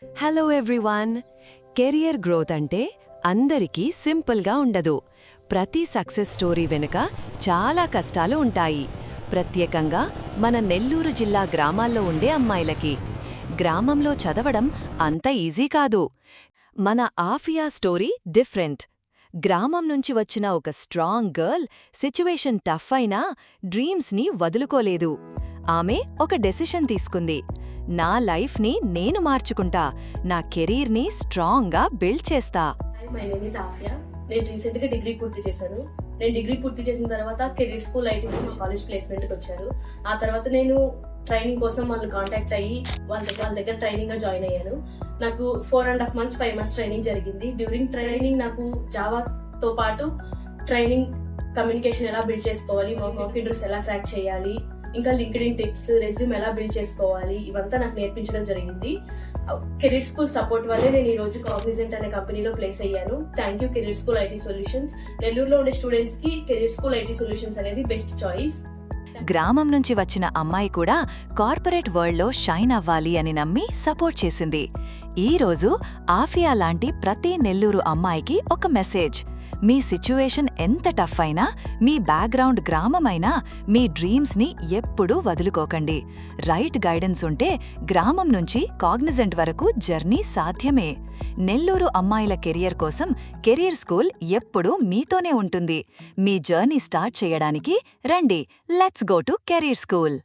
Hello everyone. Career growth అంటే అందరికీ సింపుల్గా ఉండదు. ప్రతి సక్సెస్ స్టోరీ వెనుక చాలా కష్టాలు ఉంటాయి. ప్రత్యేకంగా మన నెల్లూరు జిల్లా గ్రామాల్లో ఉండే అమ్మాయిలకి. గ్రామంలో చదవడం అంత ఈజీ కాదు. మన ఆఫియా స్టోరీ డిఫరెంట్. గ్రామం నుంచి వచ్చిన ఒక స్ట్రాంగ్ గర్ల్ సిచ్యువేషన్ టఫ్ అయినా డ్రీమ్స్ని వదులుకోలేదు. ఆమె ఒక డెసిషన్ తీసుకుంది. నా లైఫ్ని నేను మార్చుకుంటా, నా కెరీర్ని స్ట్రాంగ్గా బిల్డ్ చేస్తా. My name is Aafiya. నేను రీసెంట్గా డిగ్రీ పూర్తి చేశాను. నేను డిగ్రీ పూర్తి చేసిన తర్వాత career school IT school college ప్లేస్మెంట్కి వచ్చారు. ఆ తర్వాత నేను ట్రైనింగ్ కోసం వాళ్ళు కాంటాక్ట్ అయ్యి వాళ్ళ దగ్గర ట్రైనింగ్గా జాయిన్ అయ్యాను. నాకు 4.5 months 5 months ట్రైనింగ్ జరిగింది. డ్యూరింగ్ ట్రైనింగ్ నాకు జావాతో పాటు ట్రైనింగ్ కమ్యూనికేషన్ ఎలా బిల్డ్ చేసుకోవాలి, మాక్ ఇంటర్వ్యూస్ ఎలా క్రాక్ చేయాలి, ఇంకా లింక్డ్ఇన్ టిప్స్, రెజ్యూమ్ ఎలా బిల్డ్ చేసుకోవాలి, ఇవంతా నాకు నేర్పించడం జరిగింది. కెరీర్ స్కూల్ సపోర్ట్ వల్లే నేను ఈ రోజు కాగ్నిజెంట్ అనే కంపెనీలో ప్లేస్ అయ్యాను. Thank you career school IT solutions. నెల్లూరులో ఉండే స్టూడెంట్స్ కి కెరీర్ స్కూల్ ఐటీ సొల్యూషన్స్ అనేది బెస్ట్ చాయిస్. గ్రామం నుంచి వచ్చిన అమ్మాయి కూడా కార్పొరేట్ వరల్డ్లో షైన్ అవ్వాలి అని నమ్మి సపోర్ట్ చేసింది. ఈరోజు ఆఫియా లాంటి ప్రతి నెల్లూరు అమ్మాయికి ఒక మెసేజ్: మీ సిచ్యువేషన్ ఎంత టఫ్ అయినా, మీ బ్యాక్గ్రౌండ్ గ్రామమైనా, మీ డ్రీమ్స్ని ఎప్పుడూ వదులుకోకండి. రైట్ గైడెన్స్ ఉంటే గ్రామం నుంచి కాగ్నిజెంట్ వరకు జర్నీ సాధ్యమే. నెల్లూరు అమ్మాయిల కెరియర్ కోసం కెరీర్ స్కూల్ ఎప్పుడూ మీతోనే ఉంటుంది. మీ జర్నీ స్టార్ట్ చేయడానికి రండి. Let's go to career school.